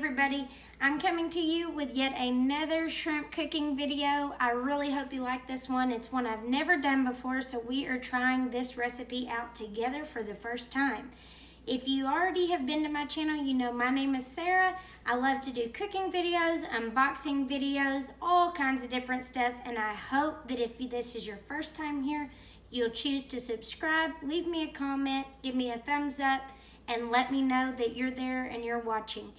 everybody, I'm coming to you with yet another shrimp cooking video. I really hope you like this one. It's one I've never done before, so we are trying this recipe out together for the first time. If you already have been to my channel, you know my name is Sarah. I love to do cooking videos, unboxing videos, all kinds of different stuff, and I hope that if this is your first time here, you'll choose to subscribe, leave me a comment, give me a thumbs up, and let me know that you're there and you're watching.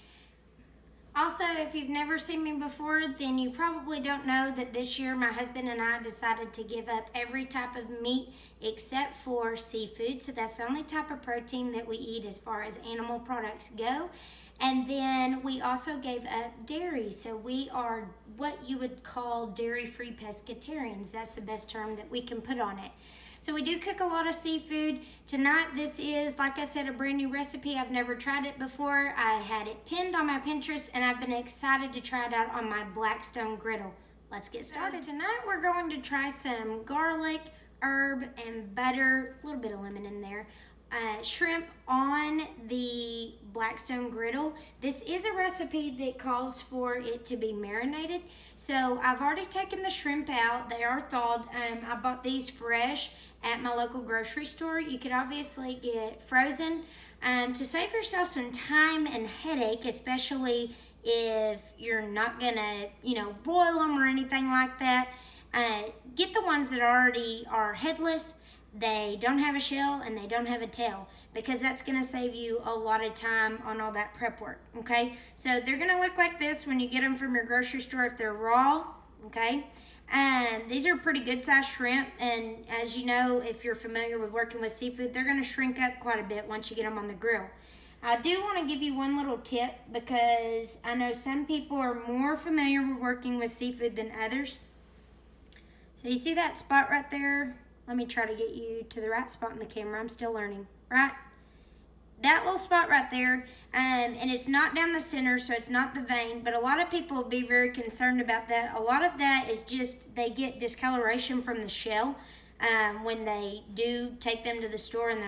Also, if you've never seen me before, then you probably don't know that this year my husband and I decided to give up every type of meat except for seafood. So that's the only type of protein that we eat as far as animal products go. And then we also gave up dairy. So we are what you would call dairy-free pescatarians. That's the best term that we can put on it. So we do cook a lot of seafood. Tonight, this is, like I said, a brand new recipe. I've never tried it before. I had it pinned on my Pinterest, and I've been excited to try it out on my Blackstone griddle. Let's get started. Tonight, we're going to try some garlic, herb, and butter, a little bit of lemon in there, shrimp on the Blackstone griddle. This is a recipe that calls for it to be marinated. So I've already taken the shrimp out. They are thawed. I bought these fresh at my local grocery store. You could obviously get frozen to save yourself some time and headache, especially if you're not gonna, boil them or anything like that. Get the ones that already are headless. They don't have a shell and they don't have a tail, because that's going to save you a lot of time on all that prep work, okay? So they're going to look like this when you get them from your grocery store if they're raw, okay? And these are pretty good sized shrimp, and as you know, if you're familiar with working with seafood, they're going to shrink up quite a bit once you get them on the grill. I do want to give you one little tip, because I know some people are more familiar with working with seafood than others. So you see that spot right there? Let me try to get you to the right spot in the camera. I'm still learning, right? That little spot right there, and it's not down the center, so it's not the vein, but a lot of people will be very concerned about that. A lot of that is just they get discoloration from the shell when they do take them to the store and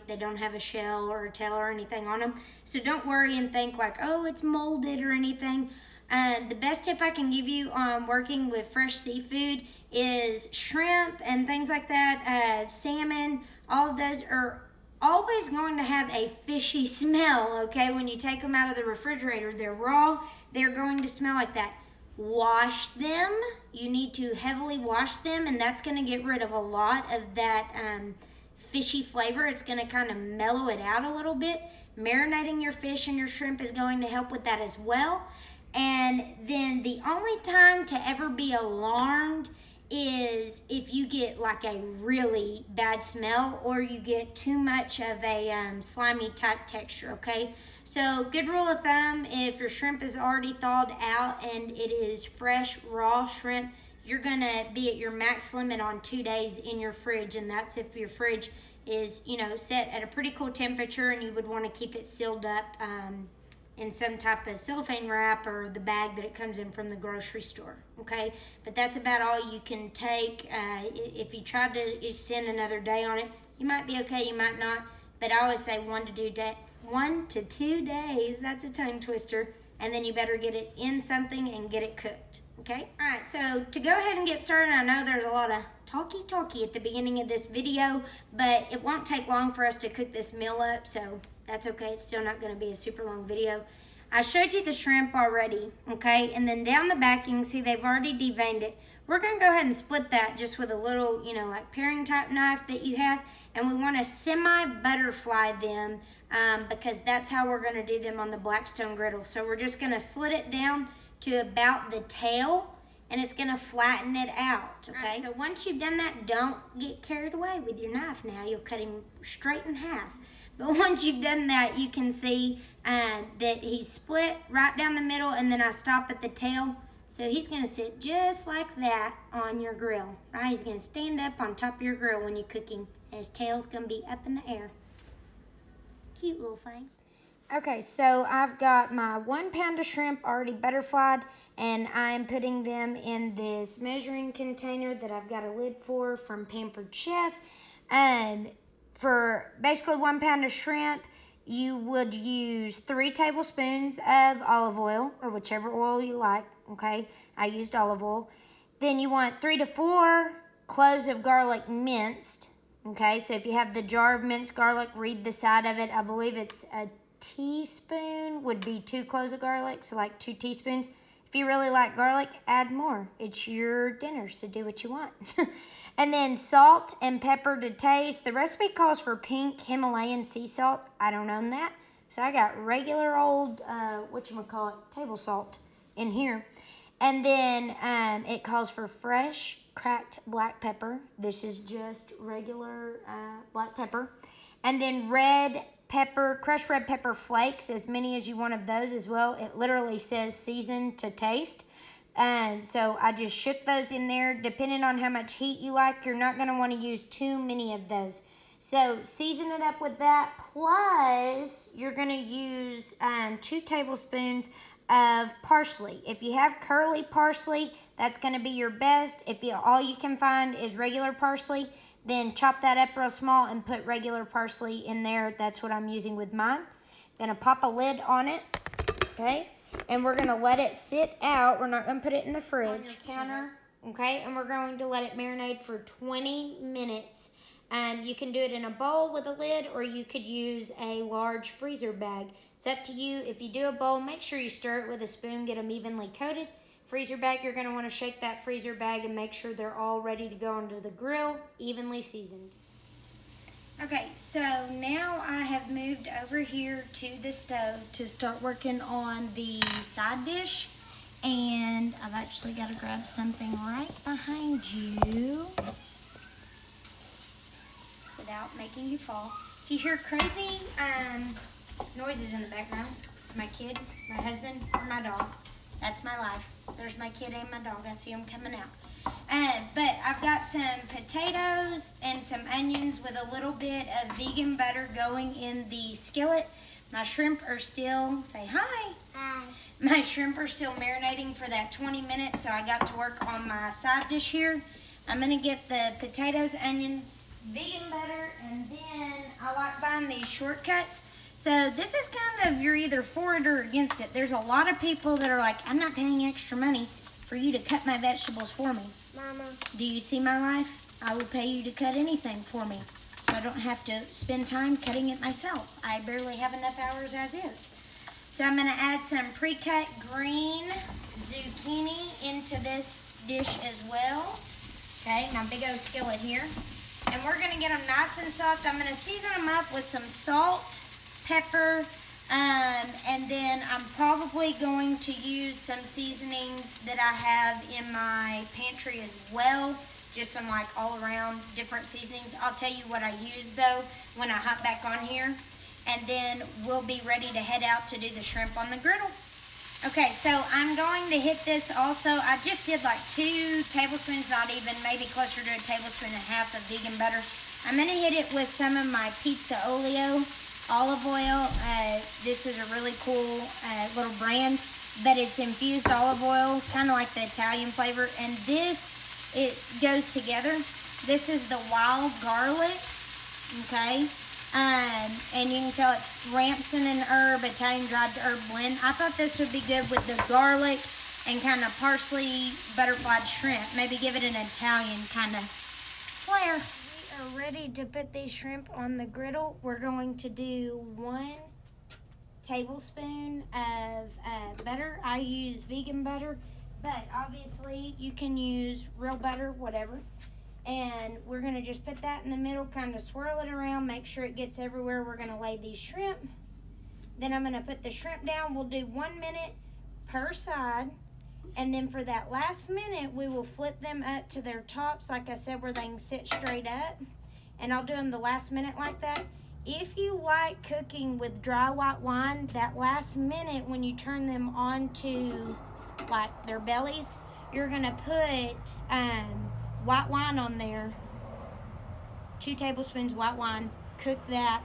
they don't have a shell or a tail or anything on them. So don't worry and think like, oh, it's molded or anything. The best tip I can give you on working with fresh seafood is shrimp and things like that, salmon. All of those are always going to have a fishy smell, okay? When you take them out of the refrigerator, they're raw, they're going to smell like that. Wash them. You need to heavily wash them, and that's going to get rid of a lot of that fishy flavor. It's going to kind of mellow it out a little bit. Marinating your fish and your shrimp is going to help with that as well. And then the only time to ever be alarmed is if you get like a really bad smell or you get too much of a slimy type texture, okay? So good rule of thumb, if your shrimp is already thawed out and it is fresh, raw shrimp, you're gonna be at your max limit on 2 days in your fridge, and that's if your fridge is, set at a pretty cool temperature and you would wanna keep it sealed up in some type of cellophane wrap or the bag that it comes in from the grocery store, okay? But that's about all you can take. If you try to extend another day on it, you might be okay, you might not, but I always say 1 to 2 days, that's a tongue twister, and then you better get it in something and get it cooked, okay? All right, so to go ahead and get started, I know there's a lot of talky at the beginning of this video, but it won't take long for us to cook this meal up, so that's okay. It's still not going to be a super long video. I showed you the shrimp already, okay? And then down the back, you can see they've already deveined it. We're going to go ahead and split that just with a little, like paring type knife that you have. And we want to semi-butterfly them because that's how we're going to do them on the Blackstone griddle. So we're just going to slit it down to about the tail, and it's going to flatten it out, okay? Right, so once you've done that, don't get carried away with your knife now. You'll cut him straight in half. But once you've done that, you can see that he's split right down the middle, and then I stop at the tail. So he's going to sit just like that on your grill, right? He's going to stand up on top of your grill when you cook him, and his tail's going to be up in the air. Cute little thing. Okay, so I've got my 1 pound of shrimp already butterflied, and I'm putting them in this measuring container that I've got a lid for from Pampered Chef. For basically 1 pound of shrimp, you would use 3 tablespoons of olive oil, or whichever oil you like, okay? I used olive oil. Then you want 3 to 4 cloves of garlic minced, okay? So if you have the jar of minced garlic, read the side of it. I believe it's a teaspoon would be 2 cloves of garlic, so like 2 teaspoons. If you really like garlic, add more. It's your dinner, so do what you want. And then salt and pepper to taste. The recipe calls for pink Himalayan sea salt. I don't own that. So I got regular old, table salt in here. And then it calls for fresh cracked black pepper. This is just regular black pepper. And then red pepper, crushed red pepper flakes, as many as you want of those as well. It literally says season to taste. So I just shook those in there. Depending on how much heat you like, you're not going to want to use too many of those. So season it up with that. Plus, you're going to use 2 tablespoons of parsley. If you have curly parsley, that's going to be your best. If all you can find is regular parsley, then chop that up real small and put regular parsley in there. That's what I'm using with mine. Gonna pop a lid on it, okay? And we're gonna let it sit out. We're not gonna put it in the fridge. On your counter, okay? And we're going to let it marinate for 20 minutes. You can do it in a bowl with a lid, or you could use a large freezer bag. It's up to you. If you do a bowl, make sure you stir it with a spoon, get them evenly coated. Freezer bag, you're going to want to shake that freezer bag and make sure they're all ready to go onto the grill, evenly seasoned. Okay, so now I have moved over here to the stove to start working on the side dish. And I've actually got to grab something right behind you without making you fall. If you hear crazy noises in the background, it's my kid, my husband, or my dog. That's my life. There's my kid and my dog. I see them coming out. But I've got some potatoes and some onions with a little bit of vegan butter going in the skillet. My shrimp are still, say hi. Hi. My shrimp are still marinating for that 20 minutes, so I got to work on my side dish here. I'm going to get the potatoes, onions, vegan butter, and then I like buying these shortcuts. So this is kind of, you're either for it or against it. There's a lot of people that are like, I'm not paying extra money for you to cut my vegetables for me. Mama. Do you see my life? I will pay you to cut anything for me, so I don't have to spend time cutting it myself. I barely have enough hours as is. So I'm gonna add some pre-cut green zucchini into this dish as well. Okay, my big old skillet here. And we're gonna get them nice and soft. I'm gonna season them up with some salt, pepper, and then I'm probably going to use some seasonings that I have in my pantry as well. Just some like all around different seasonings. I'll tell you what I use though when I hop back on here. And then we'll be ready to head out to do the shrimp on the griddle. Okay, so I'm going to hit this also. I just did like 2 tablespoons, not even, maybe closer to a tablespoon and a half of vegan butter. I'm gonna hit it with some of my pizza oleo olive oil. This is a really cool little brand, but it's infused olive oil, kind of like the Italian flavor. And this, it goes together. This is the wild garlic, okay? And you can tell it's Ramson and herb, Italian dried herb blend. I thought this would be good with the garlic and kind of parsley butterflied shrimp. Maybe give it an Italian kind of flair. We are ready to put these shrimp on the griddle. We're going to do 1 tablespoon of butter. I use vegan butter, but obviously you can use real butter, whatever. And we're gonna just put that in the middle, kind of swirl it around, make sure it gets everywhere. We're gonna lay these shrimp. Then I'm gonna put the shrimp down. We'll do 1 minute per side. And then for that last minute, we will flip them up to their tops, like I said, where they can sit straight up. And I'll do them the last minute like that. If you like cooking with dry white wine, that last minute when you turn them onto like their bellies, you're gonna put white wine on there, 2 tablespoons white wine. Cook that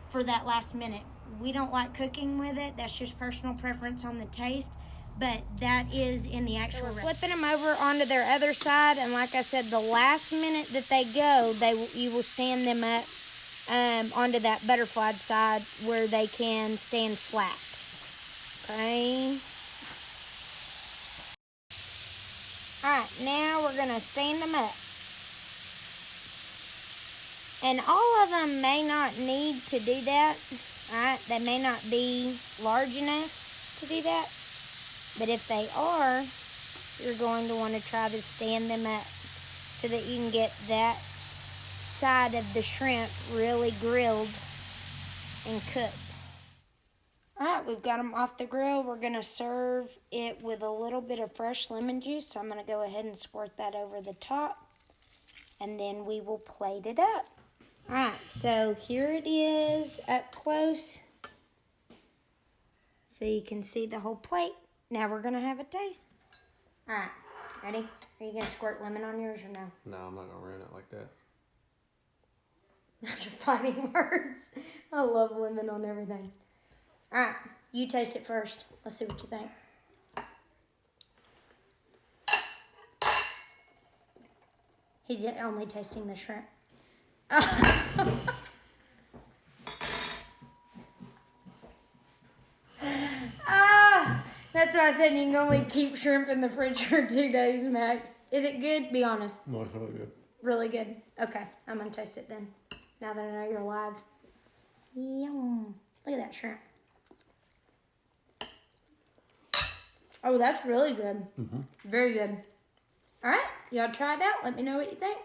for that last minute. We don't like cooking with it. That's just personal preference on the taste, but that is in the actual recipe. Flipping them over onto their other side, and like I said, the last minute that they go, you will stand them up onto that butterflied side where they can stand flat. Okay. Alright, now we're going to stand them up. And all of them may not need to do that. Alright, they may not be large enough to do that. But if they are, you're going to want to try to stand them up so that you can get that side of the shrimp really grilled and cooked. Alright, we've got them off the grill. We're going to serve it with a little bit of fresh lemon juice. So I'm going to go ahead and squirt that over the top. And then we will plate it up. Alright, so here it is up close. So you can see the whole plate. Now we're going to have a taste. Alright, ready? Are you going to squirt lemon on yours or no? No, I'm not going to ruin it like that. Those are fighting words. I love lemon on everything. Alright, you taste it first. Let's see what you think. He's only tasting the shrimp. That's why I said you can only keep shrimp in the fridge for 2 days max. Is it good? Be honest. No, it's really good. Really good. Okay, I'm going to taste it then. Now that I know you're alive. Yum. Look at that shrimp. Oh, that's really good. Very good. All right, y'all try it out. Let me know what you think.